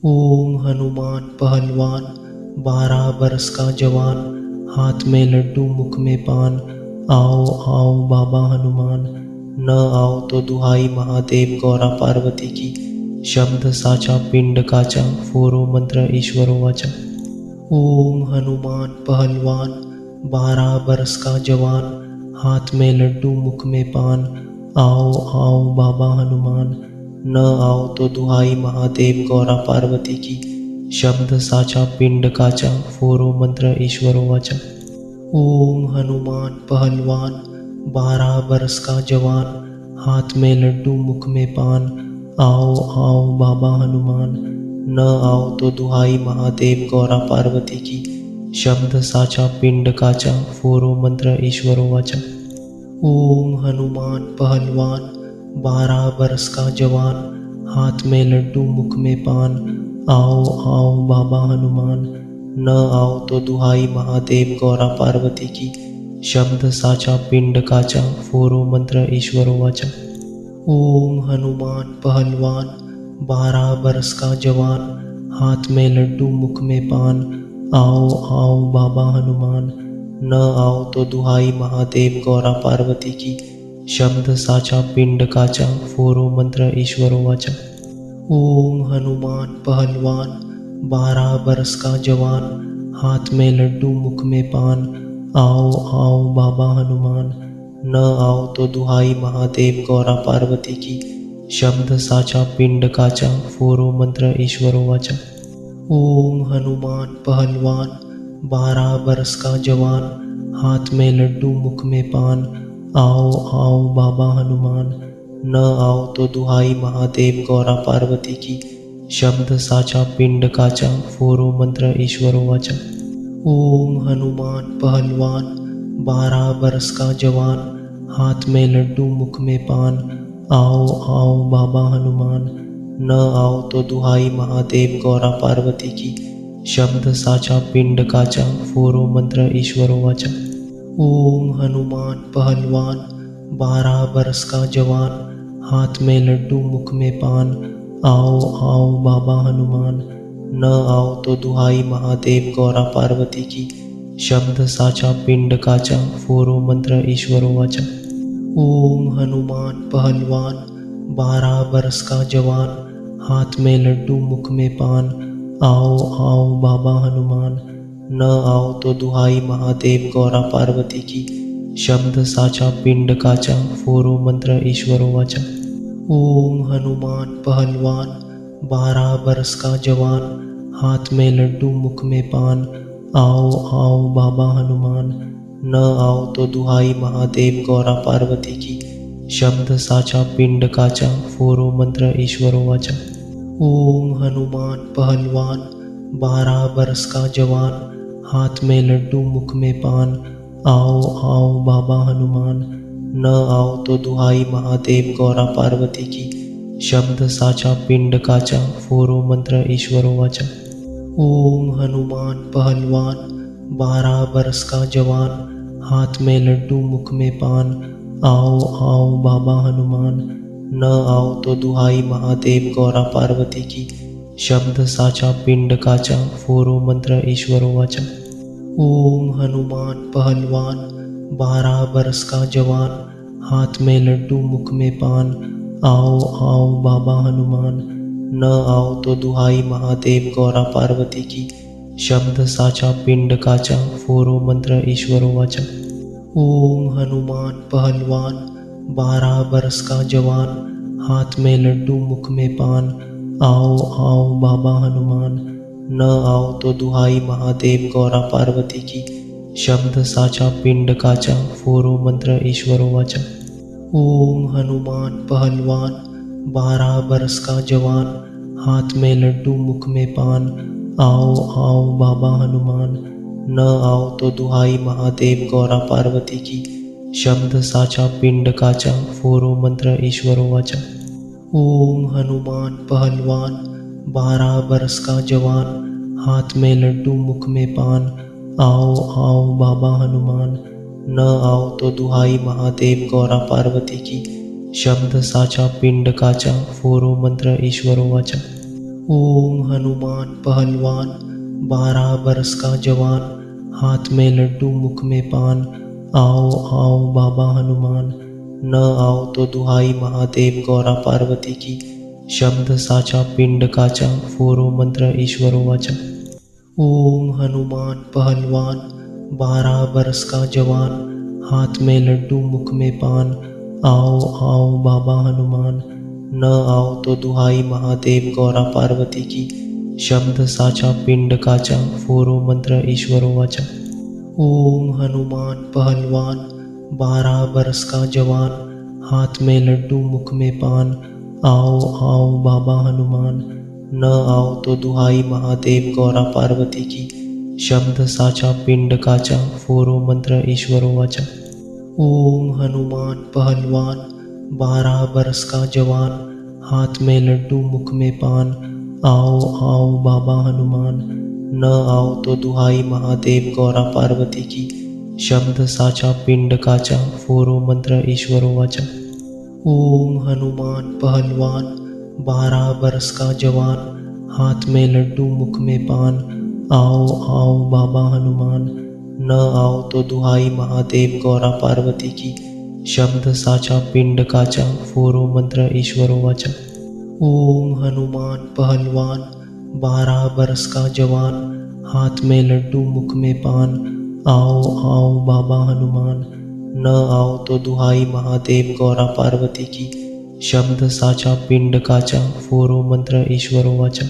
ओम हनुमान पहलवान, 12 बरस का जवान, हाथ में लड्डू मुख में पान। आओ आओ बाबा हनुमान, न आओ तो दुहाई महादेव गौरा पार्वती की। शब्द साचा पिंड काचा, फोरो मंत्र ईश्वरो वाचा। ओम हनुमान पहलवान, 12 बरस का जवान, हाथ में लड्डू मुख में पान। आओ आओ बाबा हनुमान, न आओ तो दुहाई महादेव गौरा पार्वती की। शब्द साचा पिंड काचा, फोरो मंत्र ईश्वरो वाचा। ओम हनुमान पहलवान, 12 बरस का जवान, हाथ में लड्डू मुख में पान। आओ आओ बाबा हनुमान, न आओ तो दुहाई महादेव गौरा पार्वती की। शब्द साचा पिंड काचा, फोरो मंत्र ईश्वरो वाचा। ओम हनुमान पहलवान, 12 बरस का जवान, हाथ में लड्डू मुख में पान। आओ आओ बाबा हनुमान, न आओ तो दुहाई महादेव गौरा पार्वती की। शब्द साचा पिंड काचा, फोरो मंत्र ईश्वरो वाचा। ओम हनुमान पहलवान, 12 बरस का जवान, हाथ में लड्डू मुख में पान। आओ आओ बाबा हनुमान, न आओ तो दुहाई महादेव गौरा पार्वती की। शब्द साचा पिंड काचा, फोरो मंत्र ईश्वरो वाचा। ओम हनुमान पहलवान, 12 बरस का जवान, हाथ में लड्डू मुख में पान। आओ आओ बाबा हनुमान, न आओ तो दुहाई महादेव गौरा पार्वती की। शब्द साचा पिंड काचा, फोरो मंत्र ईश्वरो वाचा। ओम हनुमान पहलवान, 12 बरस का जवान, हाथ में लड्डू मुख में पान। आओ आओ बाबा हनुमान, न आओ तो दुहाई महादेव गौरा पार्वती की। शब्द साचा पिंड काचा, फोरो मंत्र ईश्वरो वाचा। ओम हनुमान पहलवान, 12 बरस का जवान, हाथ में लड्डू मुख में पान। आओ आओ बाबा हनुमान, न आओ तो दुहाई महादेव गौरा पार्वती की। शब्द साचा पिंड काचा, फोरो मंत्र ईश्वरो वाचा। ओम हनुमान पहलवान, 12 बरस का जवान, हाथ में लड्डू मुख में पान। आओ आओ बाबा हनुमान, न आओ तो दुहाई महादेव गौरा पार्वती की। शब्द साचा पिंड काचा, फोरो मंत्र ईश्वरो वाचा। ओम हनुमान पहलवान, 12 बरस का जवान, हाथ में लड्डू मुख में पान। आओ आओ बाबा हनुमान, न आओ तो दुहाई महादेव गौरा पार्वती की। शब्द साचा पिंड काचा, फोरो मंत्र ईश्वरो वाचा। ओम हनुमान पहलवान, 12 बरस का जवान, हाथ में लड्डू मुख में पान। आओ आओ बाबा हनुमान, न आओ तो दुहाई महादेव गौरा पार्वती की। शब्द साचा पिंड काचा, फोरो मंत्र ईश्वरो वाचा। ओम हनुमान पहलवान, 12 बरस का जवान, हाथ में लड्डू मुख में पान। आओ आओ बाबा हनुमान, न आओ तो दुहाई महादेव गौरा पार्वती की। शब्द साचा पिंड काचा, फोरो मंत्र ईश्वरो वाचा। ओम हनुमान पहलवान, 12 बरस का जवान, हाथ में लड्डू मुख में पान। आओ आओ बाबा हनुमान, न आओ तो दुहाई महादेव गौरा पार्वती की। शब्द साचा पिंड काचा, फोरो मंत्र ईश्वरो वाचा। ओम हनुमान पहलवान, 12 बरस का जवान, हाथ में लड्डू मुख में पान। आओ आओ बाबा हनुमान, न आओ तो दुहाई महादेव गौरा पार्वती की। शब्द साचा पिंड काचा, फोरो मंत्र ईश्वरो वाचा। ओम हनुमान पहलवान, 12 बरस का जवान, हाथ में लड्डू मुख में पान। आओ आओ बाबा हनुमान, न आओ तो दुहाई महादेव गौरा पार्वती की। शब्द साचा पिंड काचा, फोरो मंत्र ईश्वरो वाचा। ओम हनुमान पहलवान, 12 बरस का जवान, हाथ में लड्डू मुख में पान। आओ आओ बाबा हनुमान, न आओ तो दुहाई महादेव गौरा पार्वती की। शब्द साचा पिंड काचा, फोरो मंत्र ईश्वरो वाचा। ओम हनुमान पहलवान, 12 बरस का जवान, हाथ में लड्डू मुख में पान। आओ आओ बाबा हनुमान, न आओ तो दुहाई महादेव गौरा पार्वती की। शब्द साचा पिंड काचा, फोरो मंत्र ईश्वरो वाचा। ओम हनुमान पहलवान 12 बरस का जवान, हाथ में लड्डू मुख में पान। आओ आओ बाबा हनुमान, न आओ तो दुहाई महादेव गौरा पार्वती की। शब्द साचा पिंड काचा, फोरो मंत्र ईश्वरो वाचा। ओम हनुमान पहलवान 12 बरस का जवान, हाथ में लड्डू मुख में पान। आओ आओ बाबा हनुमान, न आओ तो दुहाई महादेव गौरा पार्वती की। शब्द साचा पिंड काचा, फोरो मंत्र ईश्वरो वाचा। ओम हनुमान पहलवान 12 बरस का जवान, हाथ में लड्डू मुख में पान। आओ आओ बाबा हनुमान, न आओ तो दुहाई महादेव गौरा पार्वती की। शब्द साचा पिंड काचा, फोरो मंत्र ईश्वरो वाचा। ओम हनुमान पहलवान 12 बरस का जवान, हाथ में लड्डू मुख में पान। आओ आओ बाबा हनुमान, न आओ तो दुहाई महादेव गौरा पार्वती की। शब्द साचा पिंड काचा, फोरो मंत्र ईश्वरो वाचा। ओम हनुमान पहलवान 12 बरस का जवान, हाथ में लड्डू मुख में पान। आओ आओ बाबा हनुमान, न आओ तो दुहाई महादेव गौरा पार्वती की। शब्द साचा पिंड काचा, फोरो मंत्र ईश्वरो वाचा। ओम हनुमान पहलवान 12 बरस का जवान, हाथ में लड्डू मुख में पान। आओ आओ बाबा हनुमान, न आओ तो दुहाई महादेव गौरा पार्वती की। शब्द साचा पिंड काचा, फोरो मंत्र ईश्वरो वाचा।